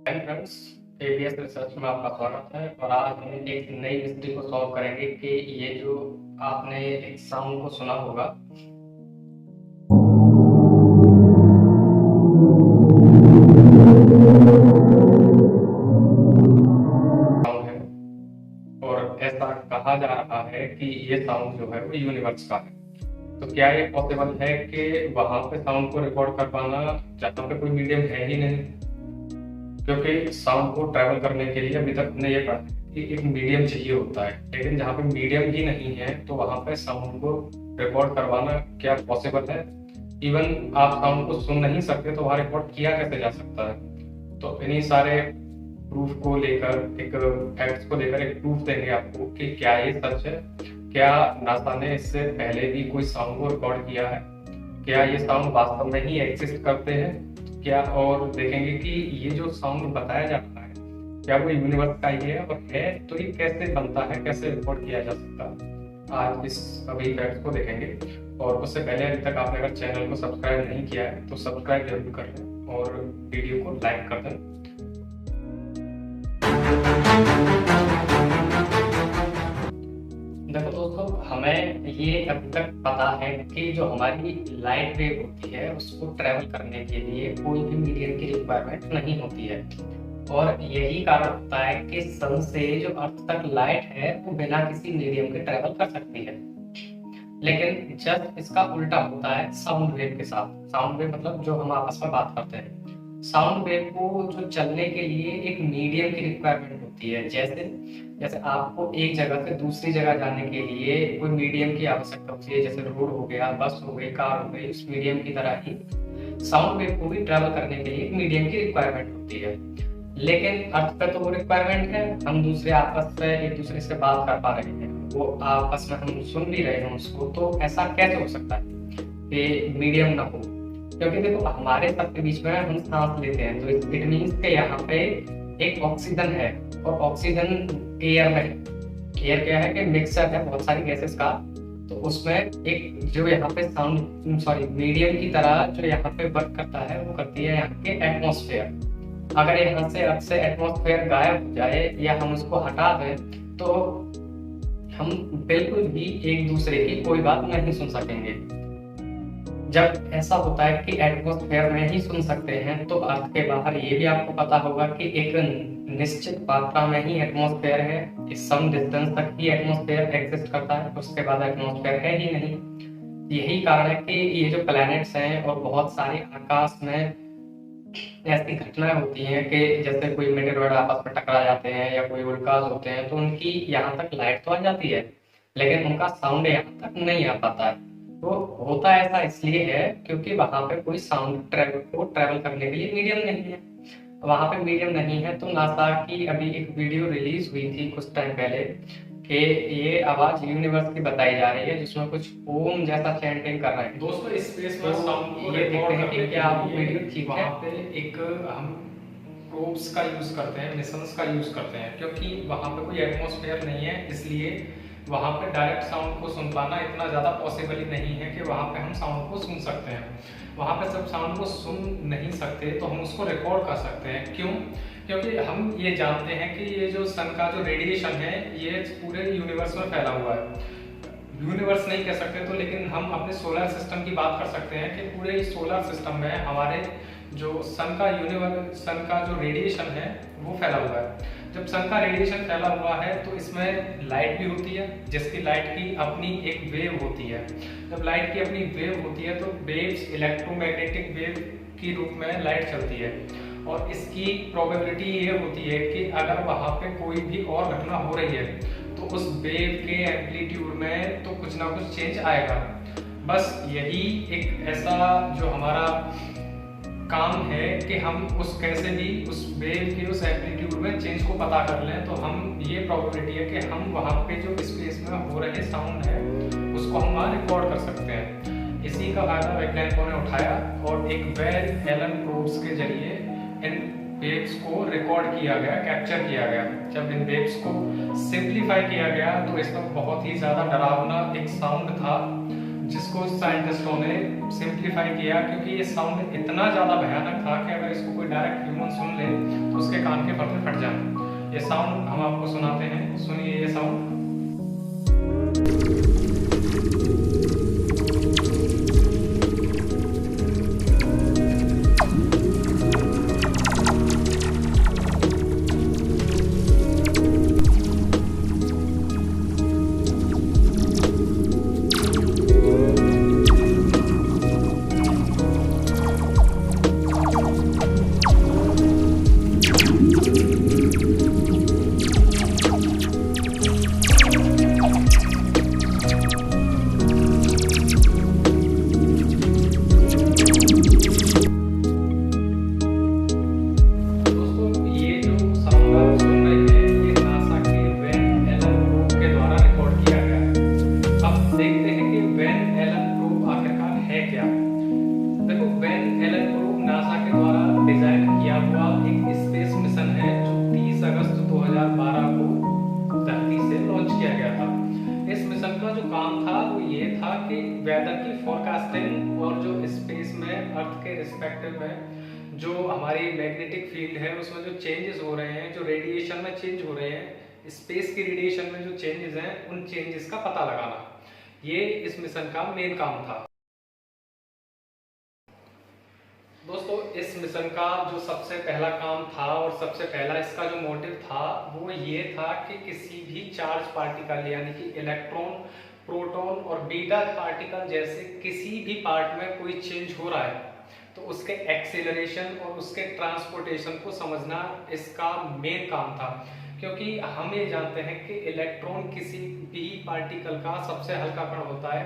Hi friends, ABS research में आपका स्वागत है। और आज हम एक नई मिस्ट्री को सॉल्व करेंगे कि ये जो आपने एक साउंड को सुना होगा, साउंड है और ऐसा कहा जा रहा है कि ये साउंड जो है वो यूनिवर्स का है। तो क्या ये पॉसिबल है कि वहां पे साउंड को रिकॉर्ड कर पाना जहाँ पे कोई मीडियम है ही नहीं? क्योंकि साउंड को ट्रैवल करने के लिए अभी तक हमने ये पढ़ा है कि एक मीडियम चाहिए होता है, लेकिन जहाँ पे मीडियम ही नहीं है तो वहां पे साउंड को रिकॉर्ड करवाना क्या पॉसिबल है? इवन आप साउंड को सुन नहीं सकते तो वहाँ रिकॉर्ड किया कैसे जा सकता है? तो इन्हीं सारे प्रूफ को लेकर, एक फैक्ट्स को लेकर एक प्रूफ देंगे आपको कि क्या ये सच है। क्या नासा ने इससे पहले भी कोई साउंड को रिकॉर्ड किया है? क्या ये साउंड वास्तव में ही एग्जिस्ट करते हैं क्या? और देखेंगे कि ये जो साउंड बताया जाता है क्या वो यूनिवर्स का ही है, और है तो ये कैसे बनता है, कैसे रिकॉर्ड किया जा सकता है। आज इस सभी फैक्ट्स को देखेंगे। और उससे पहले अभी तक आपने अगर चैनल को सब्सक्राइब नहीं किया है तो सब्सक्राइब जरूर कर लें और वीडियो को लाइक कर दें। देखो दोस्तों, हमें ये अभी तक पता है कि जो हमारी लाइट वेव होती है उसको ट्रेवल करने के लिए कोई भी मीडियम की रिक्वायरमेंट नहीं होती है। और यही कारण होता है कि सन से जो अर्थ तक लाइट है वो बिना किसी मीडियम के ट्रेवल कर सकती है। लेकिन जस्ट इसका उल्टा होता है साउंड वेव के साथ। साउंड वेव मतलब जो हम आपस में बात करते हैं, साउंड वेव को जो चलने के लिए एक मीडियम की रिक्वायरमेंट होती है। जैसे जैसे आपको एक जगह से दूसरी जगह जाने के लिए कोई मीडियम की आवश्यकता होती है, जैसे रोड हो गया, बस हो गई, कार हो गई। उस मीडियम की तरह ही साउंड वेव को भी ट्रैवल करने के लिए एक मीडियम की रिक्वायरमेंट होती है। लेकिन अर्थ पे तो वो रिक्वायरमेंट है, हम दूसरे आपस में एक दूसरे से बात कर पा रहे हैं, वो आपस में हम सुन भी रहे हैं उसको। तो ऐसा कैसे हो सकता है कि मीडियम ना हो? क्योंकि देखो, हमारे सबके बीच में हम सांस लेते हैं तो इट मीन्स के यहाँ पे एक ऑक्सीजन है, और ऑक्सीजन एयर में है। एयर क्या है कि मिक्सर है बहुत सारी गैसेस का। तो उसमें एक जो यहाँ पे साउंड मीडियम की तरह जो यहाँ पे वर्क करता है वो करती है यहाँ के एटमॉस्फेयर। अगर यहाँ से अर्थ से एटमॉस्फेयर गायब हो जाए या हम उसको हटा दें तो हम बिल्कुल भी एक दूसरे की कोई बात नहीं सुन सकेंगे। जब ऐसा होता है कि एटमॉस्फेयर में ही सुन सकते हैं तो अर्थ के बाहर ये भी आपको पता होगा कि एक निश्चित मात्रा में ही एटमॉस्फेयर है। इस सम डिस्टेंस तक ही एटमॉस्फेयर एग्जिस्ट करता है, उसके बाद एटमॉस्फेयर है ही नहीं। यही कारण है कि ये जो प्लैनेट्स हैं और बहुत सारे आकाश में ऐसी घटनाएं होती हैं कि जैसे कोई मेटेरॉइड आपस में टकरा जाते हैं या कोई उल्काज होते हैं तो उनकी यहाँ तक लाइट तो आ जाती है, लेकिन उनका साउंड यहाँ तक नहीं आ पाता है। तो होता ऐसा इसलिए है क्योंकि वहां पे कोई साउंड ट्रेवल करने के लिए मीडियम नहीं है। वहां पे मीडियम नहीं है तो नासा की अभी एक वीडियो रिलीज हुई थी कुछ टाइम पहले कि ये आवाज यूनिवर्स की बताई जा रही है, जिसमें कुछ ओम जैसा चैंटिंग कर रहे हैं। दोस्तों, स्पेस में तो साउंड को ये देखते रिकॉर्ड हैं कि करने क्या के वो लिए वीडियो ठीक है। वहाँ पे एक हम प्रोब्स का यूज करते हैं, मिशंस का यूज करते हैं, क्योंकि वहाँ पे कोई एटमॉस्फेयर नहीं है। इसलिए वहाँ पे डायरेक्ट साउंड को सुन पाना इतना ज़्यादा पॉसिबल ही नहीं है कि वहाँ पे हम साउंड को सुन सकते हैं। वहाँ पे सब साउंड को सुन नहीं सकते तो हम उसको रिकॉर्ड कर सकते हैं। क्यों? क्योंकि हम ये जानते हैं कि ये जो सन का जो रेडिएशन है ये पूरे यूनिवर्स में फैला हुआ है। यूनिवर्स नहीं कह सकते तो लेकिन हम अपने सोलर सिस्टम की बात कर सकते हैं कि पूरे सोलर सिस्टम में हमारे जो सन का जो रेडिएशन है वो फैला हुआ है। जब सन का रेडिएशन फैला हुआ है तो इसमें लाइट भी होती है, जिसकी लाइट की अपनी एक वेव होती है। जब लाइट की अपनी वेव होती है तो वेव्स इलेक्ट्रोमैग्नेटिक वेव की रूप में लाइट चलती है। और इसकी प्रोबेबिलिटी ये होती है कि अगर वहाँ पे कोई भी और घटना हो रही है तो उस वेव के एम्पलीट्यूड में तो कुछ ना कुछ चेंज आएगा। बस यही एक ऐसा जो हमारा काम है कि हम उस कैसे भी उस वेव के उस एम्पलीट्यूड में चेंज को पता कर लें। तो हम ये प्रोबेबिलिटी है कि हम वहाँ पे जो स्पेस में हो रहे साउंड है उसको हम वहाँ रिकॉर्ड कर सकते हैं। इसी का फायदा वैज्ञानिकों ने उठाया और एक वेल एलन प्रोब्स के जरिए इन वेव्स को रिकॉर्ड किया गया, कैप्चर किया गया। जब इन वेव्स को सिंप्लीफाई किया गया तो इसमें बहुत ही ज़्यादा डरावना एक साउंड था जिसको साइंटिस्टों ने सिंप्लीफाई किया, क्योंकि ये साउंड इतना ज़्यादा भयानक था कि अगर इसको कोई डायरेक्ट ह्यूमन सुन ले तो उसके कान के पर्दे फट जाए। ये साउंड हम आपको सुनाते हैं, सुनिए ये साउंड। वेदर की फोरकास्टिंग और जो स्पेस में अर्थ के रिस्पेक्टिव में जो हमारी मैग्नेटिक फील्ड है उसमें जो चेंजेस हो रहे हैं, जो रेडिएशन में चेंज हो रहे हैं, स्पेस की रेडिएशन में जो चेंजेस हैं, उन चेंजेस का पता लगाना, ये इस मिशन का मेन काम था। दोस्तों इस मिशन का जो सबसे पहला काम था और सबसे पहला इसका जो मोटिव था वो ये था कि किसी भी चार्ज पार्टिकल यानी कि इलेक्ट्रॉन, प्रोटॉन और बीटा पार्टिकल जैसे किसी भी पार्ट में कोई चेंज हो रहा है तो उसके एक्सेलरेशन और उसके ट्रांसपोर्टेशन को समझना इसका मेन काम था। क्योंकि हम ये जानते हैं कि इलेक्ट्रॉन किसी भी पार्टिकल का सबसे हल्का कण होता है,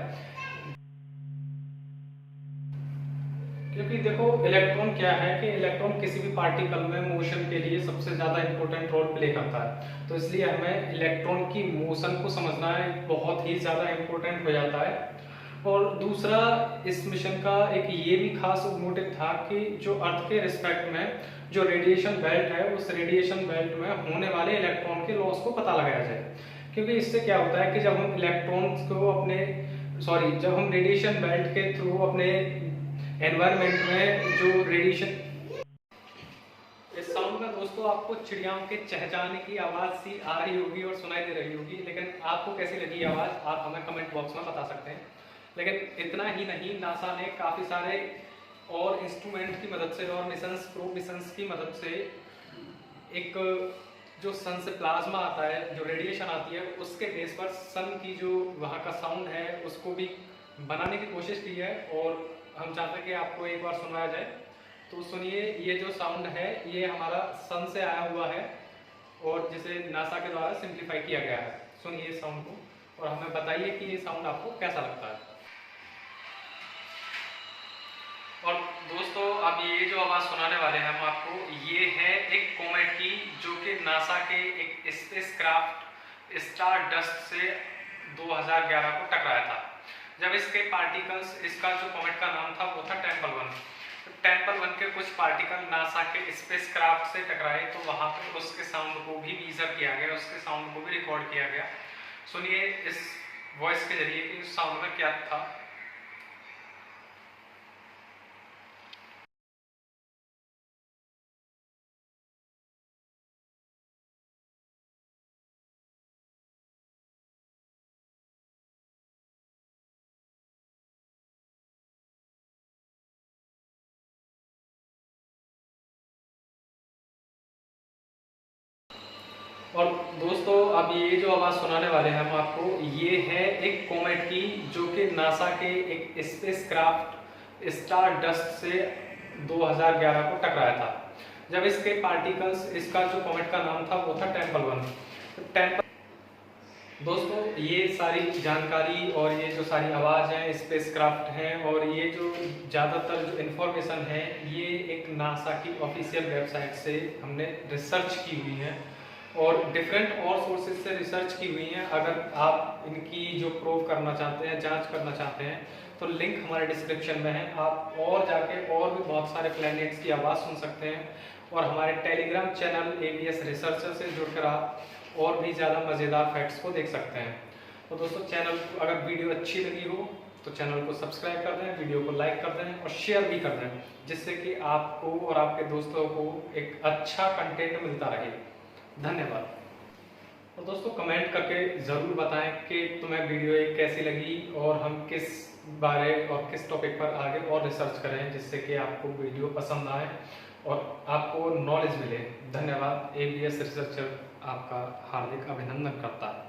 क्योंकि देखो इलेक्ट्रॉन क्या है कि इलेक्ट्रॉन किसी भी पार्टिकल में मोशन के लिए सबसे ज्यादा इंपॉर्टेंट रोल प्ले करता है। तो इसलिए हमें इलेक्ट्रॉन की मोशन को समझना बहुत ही ज्यादा इंपॉर्टेंट हो जाता है। और दूसरा इस मिशन का एक ये भी खास मोटिव था कि जो अर्थ के रिस्पेक्ट में जो रेडिएशन बेल्ट है उस रेडिएशन बेल्ट में होने वाले इलेक्ट्रॉन के लॉस को पता लगाया जाए। क्योंकि इससे क्या होता है कि जब हम इलेक्ट्रॉन्स को जब हम रेडिएशन बेल्ट के थ्रू अपने एनवायरनमेंट में जो रेडिएशन, इस साउंड में दोस्तों आपको चिड़ियाओं के चहचहाने की आवाज सी आ रही होगी और सुनाई दे रही होगी, लेकिन आपको कैसी लगी आवाज आप हमें कमेंट बॉक्स में बता सकते हैं। लेकिन इतना ही नहीं, नासा ने काफी सारे और इंस्ट्रूमेंट की मदद से और प्रोब मिशंस की मदद से एक जो सन से प्लाज्मा आता है, जो रेडिएशन आती है, उसके बेस पर सन की जो वहाँ का साउंड है उसको भी बनाने की कोशिश की है। और हम चाहते हैं कि आपको एक बार सुनाया जाए, तो सुनिए ये जो साउंड है ये हमारा सन से आया हुआ है और जिसे नासा के द्वारा सिंप्लीफाई किया गया है। सुनिए इस साउंड को और हमें बताइए कि ये साउंड आपको कैसा लगता है। और दोस्तों अब ये जो आवाज़ सुनाने वाले हैं हम आपको, ये है एक कॉमेट की, जो कि नासा के एक स्पेसक्राफ्ट स्टार डस्ट से 2011 को टकराया था। जब इसके पार्टिकल्स, इसका जो कॉमेट का नाम था वो था टेम्पल-1। टेम्पल 1 के कुछ पार्टिकल नासा के स्पेसक्राफ्ट से टकराए तो वहाँ पर उसके साउंड को भी मीजर किया गया, उसके साउंड को भी रिकॉर्ड किया गया। सुनिए इस वॉइस के जरिए कि उस साउंड में क्या था। और दोस्तों अब ये जो आवाज़ सुनाने वाले हैं हम आपको, ये है एक कॉमेट की, जो कि नासा के एक स्पेसक्राफ्ट स्टार डस्ट से 2011 को टकराया था। जब इसके पार्टिकल्स, इसका जो कॉमेट का नाम था वो था टेम्पल-1। दोस्तों ये सारी जानकारी और ये जो सारी आवाज़ हैं, स्पेसक्राफ्ट हैं और ये जो ज़्यादातर जो इन्फॉर्मेशन है ये एक नासा की ऑफिशियल वेबसाइट से हमने रिसर्च की हुई है और डिफरेंट और सोर्सेज से रिसर्च की हुई हैं। अगर आप इनकी जो प्रूव करना चाहते हैं, जांच करना चाहते हैं, तो लिंक हमारे डिस्क्रिप्शन में है। आप और जाके और भी बहुत सारे प्लैनेट्स की आवाज़ सुन सकते हैं और हमारे टेलीग्राम चैनल ABS रिसर्चर से जुड़कर आप और भी ज़्यादा मज़ेदार फैक्ट्स को देख सकते हैं। तो दोस्तों चैनल, अगर वीडियो अच्छी लगी हो तो चैनल को सब्सक्राइब कर दें, वीडियो को लाइक कर दें और शेयर भी कर दें, जिससे कि आपको और आपके दोस्तों को एक अच्छा कंटेंट मिलता रहे। धन्यवाद। और दोस्तों कमेंट करके ज़रूर बताएं कि तुम्हें वीडियो एक कैसी लगी और हम किस बारे और किस टॉपिक पर आगे और रिसर्च करें, जिससे कि आपको वीडियो पसंद आए और आपको नॉलेज मिले। धन्यवाद। ABS रिसर्चर आपका हार्दिक अभिनंदन करता है।